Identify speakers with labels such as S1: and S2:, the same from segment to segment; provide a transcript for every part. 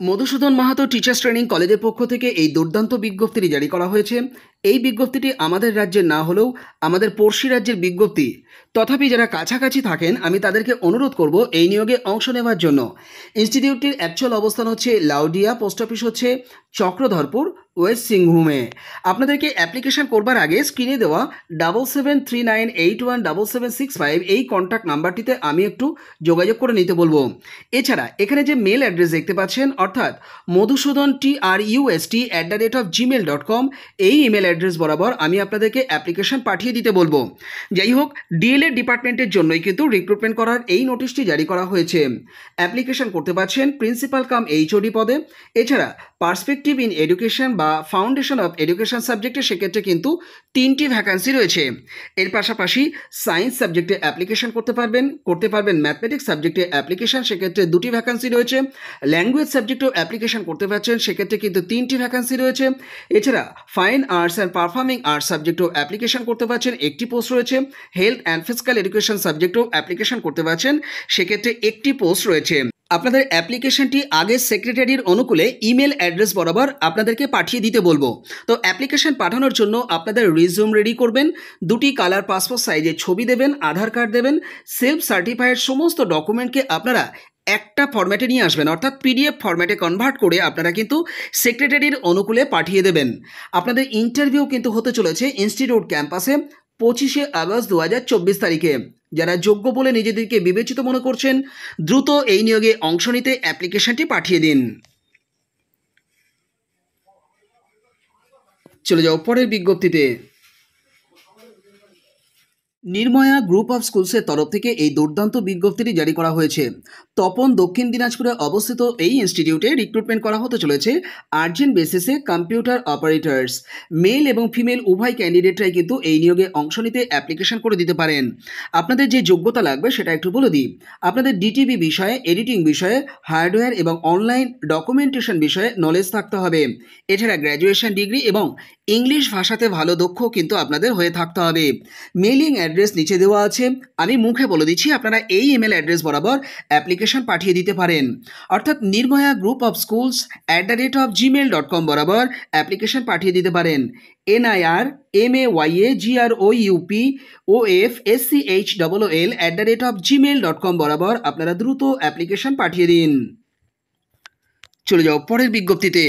S1: Madhusudan Mahato teachers training কলেজের পক্ষ থেকে এই দুর্দান্ত বিজ্ঞপ্তিটি জারি করা হয়েছে। এই বিজ্ঞপ্তিটি আমাদের রাজ্যের না হলেও আমাদের পড়শি রাজ্যের বিজ্ঞপ্তি। তথাপি যারা কাছাকাছি থাকেন আমি তাদেরকে অনুরোধ করব এই নিয়োগে অংশ নেওয়ার জন্য। ইনস্টিটিউটটির অ্যাকচুয়াল অবস্থান হচ্ছে লাউডিয়া, পোস্ট অফিস হচ্ছে চক্রধরপুর, ওয়েস্ট সিংভূমে। আপনাদেরকে অ্যাপ্লিকেশন করবার আগে স্ক্রিনে দেওয়া 7739817765 এই কন্ট্যাক্ট নাম্বারটিতে আমি একটু যোগাযোগ করে নিতে বলবো। এছাড়া এখানে যে মেল অ্যাড্রেস দেখতে পাচ্ছেন অর্থাৎ madhusudan@gmail.com এই ইমেল অ্যাড্রেস বরাবর আমি আপনাদেরকে অ্যাপ্লিকেশন পাঠিয়ে দিতে বলবো। যাই হোক, ডিএলএড ডিপার্টমেন্টের জন্যই কিন্তু রিক্রুটমেন্ট করার এই নোটিশটি জারি করা হয়েছে। অ্যাপ্লিকেশন করতে পারছেন প্রিন্সিপাল কাম এইচওডি পদে। এছাড়া পার্সপেক্টিভ ইন এডুকেশন বা ফাউন্ডেশন অফ এডুকেশন সাবজেক্টে সেক্ষেত্রে কিন্তু 3টি ভ্যাকান্সি রয়েছে। এর পাশাপাশি সায়েন্স সাবজেক্টে অ্যাপ্লিকেশন করতে পারবেন ম্যাথমেটিক্স সাবজেক্টে অ্যাপ্লিকেশন, সেক্ষেত্রে 2টি ভ্যাকান্সি রয়েছে। ল্যাঙ্গুয়েজ সাবজেক্টেও অ্যাপ্লিকেশন করতে পারছেন, সেক্ষেত্রে কিন্তু 3টি ভ্যাকান্সি রয়েছে। এছাড়া fine arts and performing arts সাবজেক্টেও অ্যাপ্লিকেশন করতে পারছেন, 1টি পোস্ট রয়েছে। হেলথ অ্যান্ড ফিজিক্যাল এডুকেশন সাবজেক্টেও অ্যাপ্লিকেশন করতে পারছেন, সেক্ষেত্রে 1টি পোস্ট রয়েছে। আপনাদের অ্যাপ্লিকেশনটি আগে সেক্রেটারির অনুকূলে ইমেল অ্যাড্রেস বরাবর আপনাদেরকে পাঠিয়ে দিতে বলবো। তো অ্যাপ্লিকেশন পাঠানোর জন্য আপনাদের রিজিউম রেডি করবেন, 2টি কালার পাসপোর্ট সাইজের ছবি দেবেন, আধার কার্ড দেবেন, সেলফ সার্টিফাইড সমস্ত ডকুমেন্টকে আপনারা একটা ফরম্যাটে নিয়ে আসবেন, অর্থাৎ পিডিএফ ফরম্যাটে কনভার্ট করে আপনারা কিন্তু সেক্রেটারির অনুকূলে পাঠিয়ে দেবেন। আপনাদের ইন্টারভিউ কিন্তু হতে চলেছে ইনস্টিটিউট ক্যাম্পাসে 25শে আগস্ট 2024 তারিখে। যারা যোগ্য বলে নিজেদেরকে বিবেচিত মনে করছেন দ্রুত এই নিয়োগে অংশ নিতে অ্যাপ্লিকেশনটি পাঠিয়ে দিন। চলে যাও পরের বিজ্ঞপ্তিতে। নির্ময়া গ্রুপ অফ স্কুলসের তরফ থেকে এই দুর্দান্ত বিজ্ঞপ্তিটি জারি করা হয়েছে। তপন, দক্ষিণ দিনাজপুরে অবস্থিত এই ইনস্টিটিউটে রিক্রুটমেন্ট করা হতে চলেছে আর্জেন্ট বেসিসে কম্পিউটার অপারেটর্স। মেল এবং ফিমেল উভয় ক্যান্ডিডেটরাই কিন্তু এই নিয়োগে অংশ নিতে অ্যাপ্লিকেশন করে দিতে পারেন। আপনাদের যে যোগ্যতা লাগবে সেটা একটু বলে দিই। আপনাদের ডিটিভি বিষয়ে, এডিটিং বিষয়ে, হার্ডওয়্যার এবং অনলাইন ডকুমেন্টেশন বিষয়ে নলেজ থাকতে হবে। এছাড়া গ্র্যাজুয়েশন ডিগ্রি এবং ইংলিশ ভাষাতে ভালো দক্ষ কিন্তু আপনাদের হয়ে থাকতে হবে। মেলিং অ্যাড্রেস নিচে দেওয়া আছে, আমি মুখে বলে দিচ্ছি, আপনারা এই ইমেল অ্যাড্রেস বরাবর অ্যাপ্লিকেশন পাঠিয়ে দিতে পারেন। অর্থাৎ নির্ময়া গ্রুপ অফ স্কুলস @gmail.com বরাবর অ্যাপ্লিকেশন পাঠিয়ে দিতে পারেন। NIRMAYAGROUPOFSCHLL @gmail.com বরাবর আপনারা দ্রুত অ্যাপ্লিকেশন পাঠিয়ে দিন। চলে যাও পরের বিজ্ঞপ্তিতে।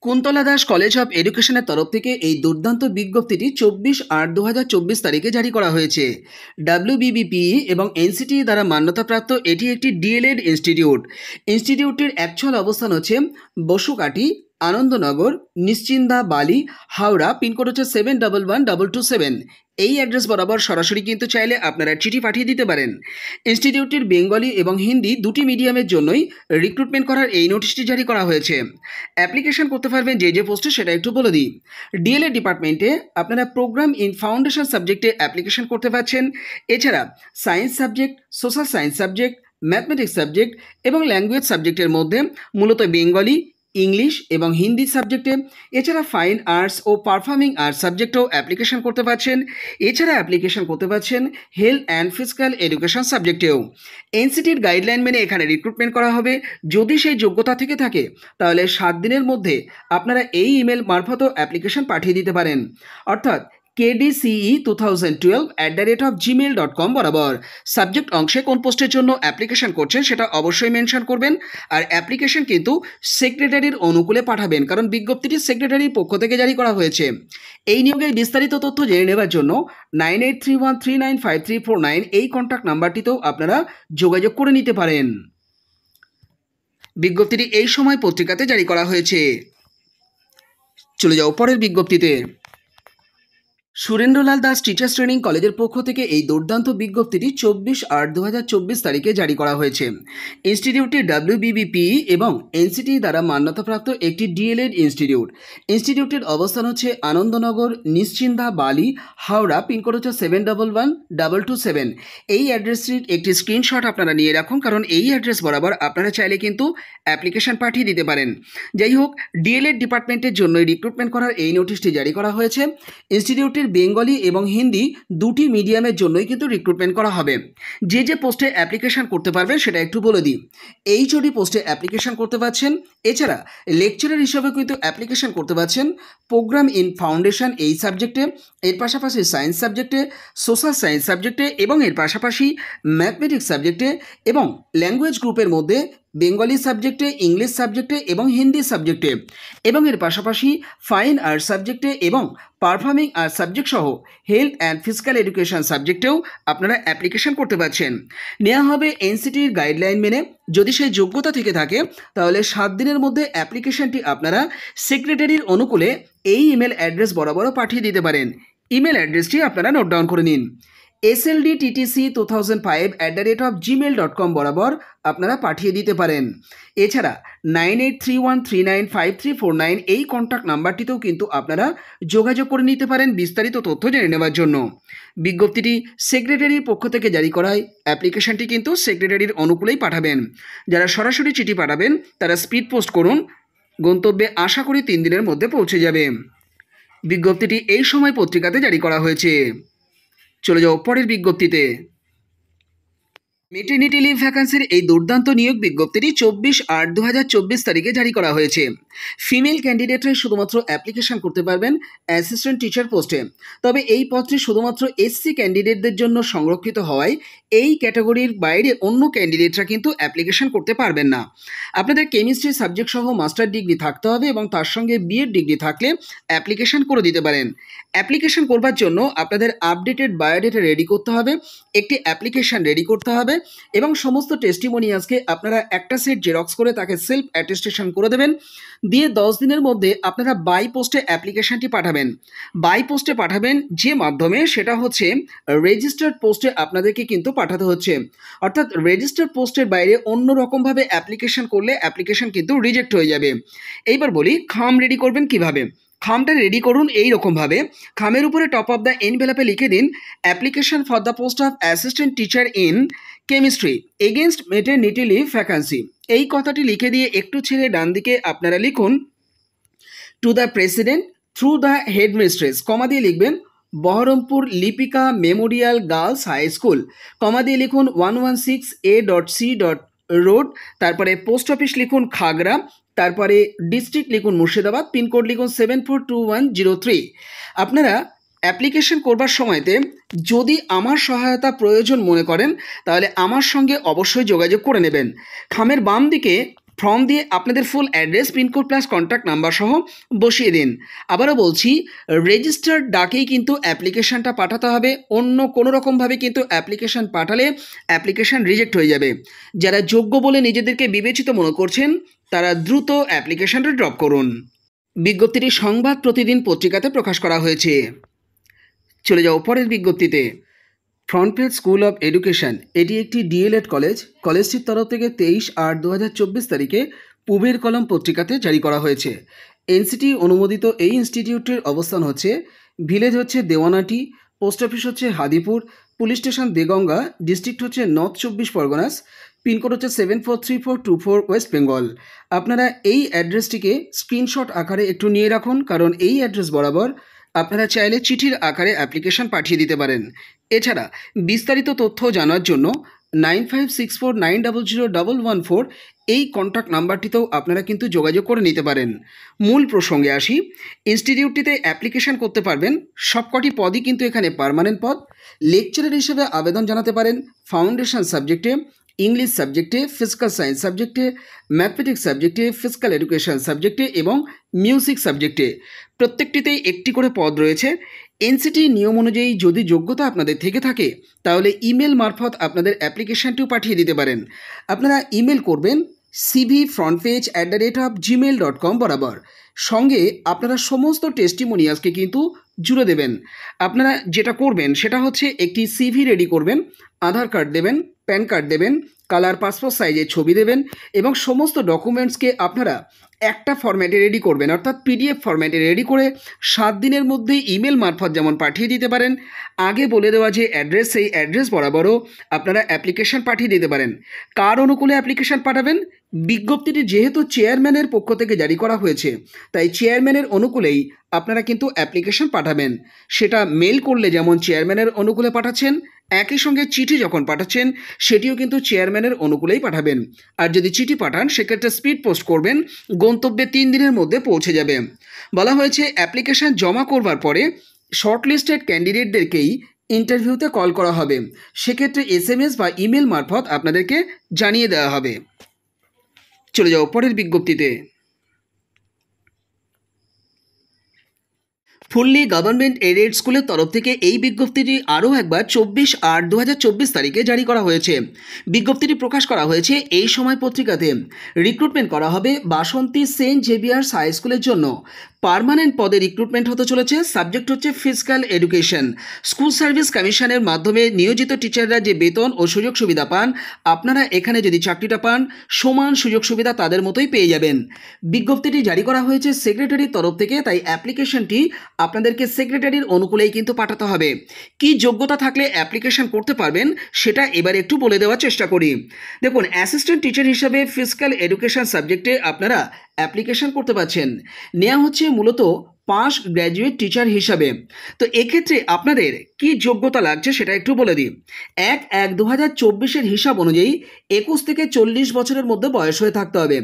S1: কুন্তলা দাস কলেজ অফ এডুকেশনের তরফ থেকে এই দুর্দান্ত বিজ্ঞপ্তিটি 24/8/2024 তারিখে জারি করা হয়েছে। WBBPE এবং NCTE দ্বারা মান্যতাপ্রাপ্ত এটি একটি ডিএলএড ইনস্টিটিউট। ইনস্টিটিউটটির অ্যাকচুয়াল অবস্থান হচ্ছে বসুকাঠি, আনন্দনগর, নিশ্চিন্দা, বালি, হাওড়া। পিনকোড হচ্ছে 711227। এই অ্যাড্রেস বরাবর সরাসরি কিন্তু চাইলে আপনারা চিঠি পাঠিয়ে দিতে পারেন। ইনস্টিটিউটটির বেঙ্গলি এবং হিন্দি 2টি মিডিয়ামের জন্যই রিক্রুটমেন্ট করার এই নোটিশটি জারি করা হয়েছে। অ্যাপ্লিকেশন করতে পারবেন যে পোস্টে সেটা একটু বলে দিই। ডিএলএড ডিপার্টমেন্টে আপনারা প্রোগ্রাম ইন ফাউন্ডেশন সাবজেক্টে অ্যাপ্লিকেশন করতে পারছেন। এছাড়া science subject, social science subject, mathematics subject এবং ল্যাঙ্গুয়েজ সাবজেক্টের মধ্যে মূলত বেঙ্গলি, ইংলিশ এবং হিন্দি সাবজেক্টে, এছাড়া ফাইন আর্টস ও পারফর্মিং আর্টস সাবজেক্টেও অ্যাপ্লিকেশন করতে পারছেন। এছাড়া অ্যাপ্লিকেশন করতে পারছেন হেলথ অ্যান্ড ফিজিক্যাল এডুকেশন সাবজেক্টেও। এনসিটির গাইডলাইন মেনে এখানে রিক্রুটমেন্ট করা হবে। যদি সেই যোগ্যতা থেকে থাকে তাহলে 7 দিনের মধ্যে আপনারা এই ইমেল মারফতও অ্যাপ্লিকেশন পাঠিয়ে দিতে পারেন, অর্থাৎ KDCE2012 বরাবর। সাবজেক্ট অংশে কোন পোস্টের জন্য অ্যাপ্লিকেশন করছেন সেটা অবশ্যই মেনশন করবেন। আর অ্যাপ্লিকেশন কিন্তু সেক্রেটারির অনুকূলে পাঠাবেন, কারণ বিজ্ঞপ্তিটি সেক্রেটারির পক্ষ থেকে জারি করা হয়েছে। এই নিয়োগের বিস্তারিত তথ্য জেনে নেওয়ার জন্য 9831395349 এই কন্ট্যাক্ট নাম্বারটিতেও আপনারা যোগাযোগ করে নিতে পারেন। বিজ্ঞপ্তিটি এই সময় পত্রিকাতে জারি করা হয়েছে। চলে যাও পরের বিজ্ঞপ্তিতে। সুরেন্দ্রলাল দাস টিচার্স ট্রেনিং কলেজের পক্ষ থেকে এই দুর্দান্ত বিজ্ঞপ্তিটি 24/8/2024 তারিখে জারি করা হয়েছে। ইনস্টিটিউটটি WBBPE এবং NCTE দ্বারা মান্যতাপ্রাপ্ত একটি ডিএলএড ইনস্টিটিউট। ইনস্টিটিউটের অবস্থান হচ্ছে আনন্দনগর, নিশ্চিন্দা, বালি, হাওড়া। পিনকোড হচ্ছে 711227। এই অ্যাড্রেসটির একটি স্ক্রিনশট আপনারা নিয়ে রাখুন, কারণ এই অ্যাড্রেস বরাবর আপনারা চাইলে কিন্তু অ্যাপ্লিকেশন পাঠিয়ে দিতে পারেন। যাই হোক, ডিএলএড ডিপার্টমেন্টের জন্য রিক্রুটমেন্ট করার এই নোটিশটি জারি করা হয়েছে। ইনস্টিটিউটটির বেঙ্গলি এবং হিন্দি দুটি মিডিয়ামের জন্যই কিন্তু রিক্রুটমেন্ট করা হবে। যে পোস্টে অ্যাপ্লিকেশান করতে পারবেন সেটা একটু বলে দিই। এইচওডি পোস্টে অ্যাপ্লিকেশান করতে পারছেন, এছাড়া লেকচারার হিসাবে কিন্তু অ্যাপ্লিকেশান করতে পারছেন প্রোগ্রাম ইন ফাউন্ডেশন এই সাবজেক্টে, এর পাশাপাশি সায়েন্স সাবজেক্টে, সোশ্যাল সায়েন্স সাবজেক্টে এবং এর পাশাপাশি ম্যাথমেটিক্স সাবজেক্টে এবং ল্যাঙ্গুয়েজ গ্রুপের মধ্যে বেঙ্গলি সাবজেক্টে, ইংলিশ সাবজেক্টে এবং হিন্দি সাবজেক্টে এবং এর পাশাপাশি ফাইন আর্ট সাবজেক্টে এবং পারফর্মিং আর্ট সাবজেক্ট সহ হেলথ অ্যান্ড ফিজিক্যাল এডুকেশন সাবজেক্টেও আপনারা অ্যাপ্লিকেশন করতে পারছেন। নেওয়া হবে এনসিটির গাইডলাইন মেনে। যদি সেই যোগ্যতা থেকে থাকে তাহলে 7 দিনের মধ্যে অ্যাপ্লিকেশনটি আপনারা সেক্রেটারির অনুকূলে এই ইমেল অ্যাড্রেস বরাবরও পাঠিয়ে দিতে পারেন। ইমেল অ্যাড্রেসটি আপনারা নোট ডাউন করে নিন। sldttc2005@gmail.com বরাবর আপনারা পাঠিয়ে দিতে পারেন। এছাড়া 9831395349 এই কন্ট্যাক্ট নাম্বারটিতেও কিন্তু আপনারা যোগাযোগ করে নিতে পারেন বিস্তারিত তথ্য জেনে নেওয়ার জন্য। বিজ্ঞপ্তিটি সেক্রেটারির পক্ষ থেকে জারি করায় অ্যাপ্লিকেশনটি কিন্তু সেক্রেটারির অনুকূলেই পাঠাবেন। যারা সরাসরি চিঠি পাঠাবেন তারা স্পিড পোস্ট করুন, গন্তব্যে আশা করি 3 দিনের মধ্যে পৌঁছে যাবে। বিজ্ঞপ্তিটি এই সময় পত্রিকাতে জারি করা হয়েছে। চলে যাও পরের বিজ্ঞপ্তিতে। মেটার্নিটি লিভ ভ্যাকান্সির এই দুর্দান্ত নিয়োগ বিজ্ঞপ্তিটি 24/8/2024 তারিখে জারি করা হয়েছে। ফিমেল ক্যান্ডিডেটরা শুধুমাত্র অ্যাপ্লিকেশন করতে পারবেন অ্যাসিস্ট্যান্ট টিচার পোস্টে। তবে এই পদটি শুধুমাত্র এসসি ক্যান্ডিডেটদের জন্য সংরক্ষিত হওয়ায় এই ক্যাটাগরির বাইরে অন্য ক্যান্ডিডেটরা কিন্তু অ্যাপ্লিকেশন করতে পারবেন না। আপনাদের কেমিস্ট্রি সাবজেক্ট সহ মাস্টার ডিগ্রি থাকতে হবে এবং তার সঙ্গে বিএড ডিগ্রি থাকলে অ্যাপ্লিকেশন করে দিতে পারেন। অ্যাপ্লিকেশন করবার জন্য আপনাদের আপডেটেড বায়োডেটা রেডি করতে হবে, একটি অ্যাপ্লিকেশন রেডি করতে হবে এবং সমস্ত টেস্টিমোনিয়ালসকে আপনারা একটা সেট জেরক্স করে তাকে সেলফ অ্যাটেস্টেশন করে দেবেন। দিয়ে 10 দিনের মধ্যে আপনারা বাই পোস্টে অ্যাপ্লিকেশনটি পাঠাবেন। বাই পোস্টে পাঠাবেন যে মাধ্যমে, সেটা হচ্ছে রেজিস্টার্ড পোস্টে আপনাদেরকে কিন্তু পাঠাতে হচ্ছে। অর্থাৎ রেজিস্টার্ড পোস্টের বাইরে অন্য রকমভাবে অ্যাপ্লিকেশন করলে অ্যাপ্লিকেশন কিন্তু রিজেক্ট হয়ে যাবে। এইবার বলি খাম রেডি করবেন কিভাবে। খামটা রেডি করুন এই রকমভাবে। খামের উপরে টপ অফ দ্য এনভেলপে লিখে দিন application for the post of assistant teacher in chemistry against maternity leave vacancy. এই কথাটি লিখে দিয়ে একটু ছেড়ে ডান দিকে আপনারা লিখুন to the president through the headmistress, comma দিয়ে লিখবেন Baharampur Lipika memorial girls high school, comma দিয়ে লিখুন 116A.C. রোড, তারপরে পোস্ট অফিস লিখুন খাগড়া, তারপরে ডিস্ট্রিক্ট লিখুন মুর্শিদাবাদ, পিনকোড লিখুন 742103। আপনারা অ্যাপ্লিকেশন করবার সময়তে যদি আমার সহায়তা প্রয়োজন মনে করেন তাহলে আমার সঙ্গে অবশ্যই যোগাযোগ করে নেবেন। খামের বাম দিকে ফর্ম দিয়ে আপনাদের full address, pin code plus contact number সহ বসিয়ে দিন। আবারও বলছি, রেজিস্টার্ড ডাকেই কিন্তু অ্যাপ্লিকেশানটা পাঠাতে হবে। অন্য কোনো রকমভাবে কিন্তু অ্যাপ্লিকেশান পাঠালে অ্যাপ্লিকেশান রিজেক্ট হয়ে যাবে। যারা যোগ্য বলে নিজেদেরকে বিবেচিত মনে করছেন তারা দ্রুত অ্যাপ্লিকেশানটা ড্রপ করুন। বিজ্ঞপ্তিটি সংবাদ প্রতিদিন পত্রিকাতে প্রকাশ করা হয়েছে। চলে যাও পরের বিজ্ঞপ্তিতে। Front page school of education, এটি একটি ডিএলএড কলেজ। কলেজটির তরফ থেকে 23/8/2024 তারিখে পুবের কলম পত্রিকাতে জারি করা হয়েছে। এনসিটি অনুমোদিত এই ইনস্টিটিউটের অবস্থান হচ্ছে, ভিলেজ হচ্ছে দেওয়ানাটি, পোস্ট অফিস হচ্ছে Hadipur, police station Deganga, district হচ্ছে নর্থ 24 পরগনাস, পিনকোড হচ্ছে 743424 ওয়েস্ট বেঙ্গল। আপনারা এই অ্যাড্রেসটিকে স্ক্রিনশট আকারে একটু নিয়ে রাখুন, কারণ এই অ্যাড্রেস বরাবর আপনারা চাইলে চিঠির আকারে অ্যাপ্লিকেশন পাঠিয়ে দিতে পারেন। এছাড়া বিস্তারিত তথ্য জানার জন্য 9564900114 এই কন্ট্যাক্ট নাম্বারটিতেও আপনারা কিন্তু যোগাযোগ করে নিতে পারেন। মূল প্রসঙ্গে আসি। ইনস্টিটিউটটিতে অ্যাপ্লিকেশন করতে পারবেন সবকটি পদই কিন্তু এখানে পার্মানেন্ট পদ। লেকচারার হিসেবে আবেদন জানাতে পারেন ফাউন্ডেশন সাবজেক্টে, ইংলিশ সাবজেক্টে, ফিজিক্যাল সায়েন্স সাবজেক্টে, ম্যাথমেটিক্স সাবজেক্টে, ফিজিক্যাল এডুকেশন সাবজেক্টে এবং মিউজিক সাবজেক্টে। প্রত্যেকটিতেই একটি করে পদ রয়েছে। এনসিটি নিয়ম অনুযায়ী যদি যোগ্যতা আপনাদের থেকে থাকে তাহলে ইমেল মারফত আপনাদের অ্যাপ্লিকেশানটিও পাঠিয়ে দিতে পারেন। আপনারা ইমেল করবেন cvfrontpage@gmail.com বরাবর। সঙ্গে আপনারা সমস্ত টেস্টিমোনিয়ালসকে কিন্তু জুড়ে দেবেন। আপনারা যেটা করবেন সেটা হচ্ছে একটি সিভি রেডি করবেন, আধার কার্ড দেবেন, প্যান কার্ড দেবেন, কালার পাসপোর্ট সাইজের ছবি দেবেন এবং সমস্ত ডকুমেন্টসকে আপনারা একটা ফরম্যাটে রেডি করবেন, অর্থাৎ পিডিএফ ফরম্যাটে রেডি করে 7 দিনের মধ্যে ইমেল মারফত যেমন পাঠিয়ে দিতে পারেন, আগে বলে দেওয়া যে অ্যাড্রেস সেই অ্যাড্রেস বরাবরও আপনারা অ্যাপ্লিকেশন পাঠিয়ে দিতে পারেন। কার অনুকূলে অ্যাপ্লিকেশন পাঠাবেন? বিজ্ঞপ্তিটি যেহেতু চেয়ারম্যানের পক্ষ থেকে জারি করা হয়েছে, তাই চেয়ারম্যানের অনুকূলেই আপনারা কিন্তু অ্যাপ্লিকেশন পাঠাবেন। সেটা মেল করলে যেমন চেয়ারম্যানের অনুকূলে পাঠাচ্ছেন, একই সঙ্গে চিঠি যখন পাঠাচ্ছেন সেটিও কিন্তু চেয়ারম্যানের অনুকূলেই পাঠাবেন। আর যদি চিঠি পাঠান সেক্ষেত্রে স্পিড পোস্ট করবেন, গন্তব্যে 3 দিনের মধ্যে পৌঁছে যাবে। বলা হয়েছে অ্যাপ্লিকেশন জমা করবার পরে শর্টলিস্টেড ক্যান্ডিডেটদেরকেই ইন্টারভিউতে কল করা হবে। সেক্ষেত্রে SMS বা ইমেল মারফত আপনাদেরকে জানিয়ে দেওয়া হবে। চলে যাও পরের বিজ্ঞপ্তিতে। ফুললি গভর্নমেন্ট এডেড স্কুলের তরফ থেকে এই বিজ্ঞপ্তিটি আরও একবার 24/8/2024 তারিখে জারি করা হয়েছে। বিজ্ঞপ্তিটি প্রকাশ করা হয়েছে এই সময় পত্রিকাতে। রিক্রুটমেন্ট করা হবে বাসন্তী সেন্ট জেভিয়ার্স হাই স্কুলের জন্য। পার্মানেন্ট পদে রিক্রুটমেন্ট হতে চলেছে। সাবজেক্ট হচ্ছে ফিজিক্যাল এডুকেশন। স্কুল সার্ভিস কমিশনের মাধ্যমে নিয়োজিত টিচাররা যে বেতন ও সুযোগ সুবিধা পান, আপনারা এখানে যদি চাকরিটা পান সমান সুযোগ সুবিধা তাদের মতোই পেয়ে যাবেন। বিজ্ঞপ্তিটি জারি করা হয়েছে সেক্রেটারির তরফ থেকে, তাই অ্যাপ্লিকেশনটি আপনাদেরকে সেক্রেটারির অনুকূলেই কিন্তু পাঠাতে হবে। কি যোগ্যতা থাকলে অ্যাপ্লিকেশন করতে পারবেন সেটা এবার একটু বলে দেওয়ার চেষ্টা করি। দেখুন, অ্যাসিস্ট্যান্ট টিচার হিসাবে ফিজিক্যাল এডুকেশন সাবজেক্টে আপনারা অ্যাপ্লিকেশন করতে পারছেন। নেওয়া হচ্ছে মূলত পাস গ্র্যাজুয়েট টিচার হিসাবে। তো এক্ষেত্রে আপনাদের কি যোগ্যতা লাগছে সেটা একটু বলে দিই। 1/1/2024 হিসাব অনুযায়ী 21 থেকে 40 বছরের মধ্যে বয়স হয়ে থাকতে হবে।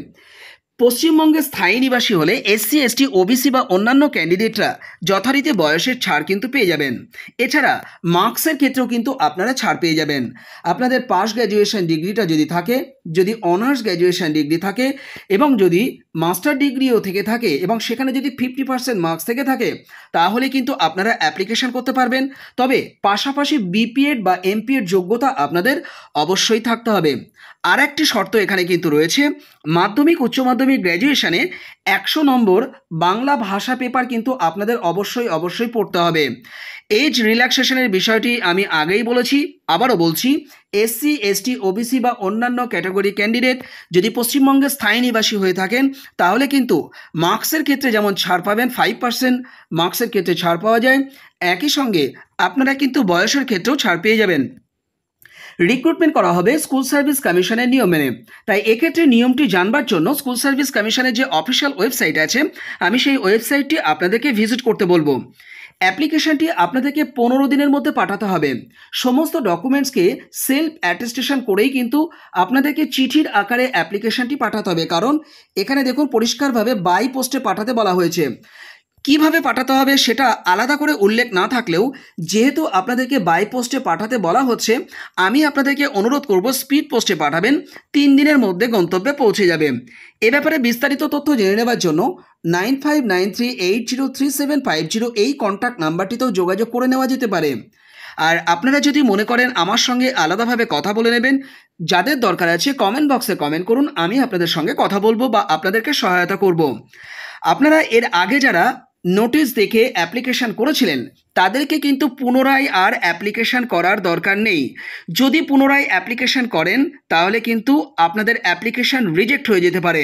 S1: পশ্চিমবঙ্গে স্থায়ী নিবাসী হলে SC ST OBC বা অন্যান্য ক্যান্ডিডেটরা যথারীতি বয়সের ছাড় কিন্তু পেয়ে যাবেন। এছাড়া মার্কসের ক্ষেত্রেও কিন্তু আপনারা ছাড় পেয়ে যাবেন। আপনাদের পাস গ্র্যাজুয়েশন ডিগ্রিটা যদি থাকে, যদি অনার্স গ্র্যাজুয়েশন ডিগ্রি থাকে এবং যদি মাস্টার ডিগ্রিও থেকে থাকে এবং সেখানে যদি 50% মার্কস থেকে থাকে, তাহলে কিন্তু আপনারা অ্যাপ্লিকেশন করতে পারবেন। তবে পাশাপাশি BPEd বা MPEd যোগ্যতা আপনাদের অবশ্যই থাকতে হবে। আর একটি শর্ত এখানে কিন্তু রয়েছে, মাধ্যমিক উচ্চ মাধ্যমিক গ্র্যাজুয়েশনে 100 নম্বর বাংলা ভাষা পেপার কিন্তু আপনাদের অবশ্যই পড়তে হবে। এজ রিল্যাক্সেশনের বিষয়টি আমি আগেই বলেছি, আবারও বলছি, SC ST OBC বা অন্যান্য ক্যাটাগরি ক্যান্ডিডেট যদি পশ্চিমবঙ্গে স্থায়ী নিবাসী হয়ে থাকেন তাহলে কিন্তু মার্কসের ক্ষেত্রে যেমন ছাড় পাবেন, 5% মার্কসের ক্ষেত্রে ছাড় পাওয়া যায়, একই সঙ্গে আপনারা কিন্তু বয়সের ক্ষেত্রেও ছাড় পেয়ে যাবেন। রিক্রুটমেন্ট করা হবে স্কুল সার্ভিস কমিশনের নিয়ম মেনে। তাই এক্ষেত্রে নিয়মটি জানবার জন্য স্কুল সার্ভিস কমিশনের যে অফিসিয়াল ওয়েবসাইট আছে, আমি সেই ওয়েবসাইটটি আপনাদেরকে ভিজিট করতে বলবো। অ্যাপ্লিকেশনটি আপনাদেরকে 15 দিনের মধ্যে পাঠাতে হবে। সমস্ত ডকুমেন্টসকে সেলফ অ্যাটেস্টেশন করেই কিন্তু আপনাদেরকে চিঠির আকারে অ্যাপ্লিকেশনটি পাঠাতে হবে। কারণ এখানে দেখুন পরিষ্কারভাবে বাই পোস্টে পাঠাতে বলা হয়েছে। কিভাবে পাঠাতে হবে সেটা আলাদা করে উল্লেখ না থাকলেও যেহেতু আপনাদেরকে বাই পোস্টে পাঠাতে বলা হচ্ছে, আমি আপনাদেরকে অনুরোধ করব স্পিড পোস্টে পাঠাবেন, 3 দিনের মধ্যে গন্তব্যে পৌঁছে যাবে। এ ব্যাপারে বিস্তারিত তথ্য জেনে নেওয়ার জন্য 9593803750 এই কন্ট্যাক্ট নাম্বারটিতেও যোগাযোগ করে নেওয়া যেতে পারে। আর আপনারা যদি মনে করেন আমার সঙ্গে আলাদাভাবে কথা বলে নেবেন, যাদের দরকার আছে কমেন্ট বক্সে কমেন্ট করুন, আমি আপনাদের সঙ্গে কথা বলবো বা আপনাদেরকে সহায়তা করব। আপনারা এর আগে যারা নোটিশ দেখে অ্যাপ্লিকেশন করেছিলেন তাদেরকে কিন্তু পুনরায় আর অ্যাপ্লিকেশন করার দরকার নেই। যদি পুনরায় অ্যাপ্লিকেশন করেন তাহলে কিন্তু আপনাদের অ্যাপ্লিকেশন রিজেক্ট হয়ে যেতে পারে।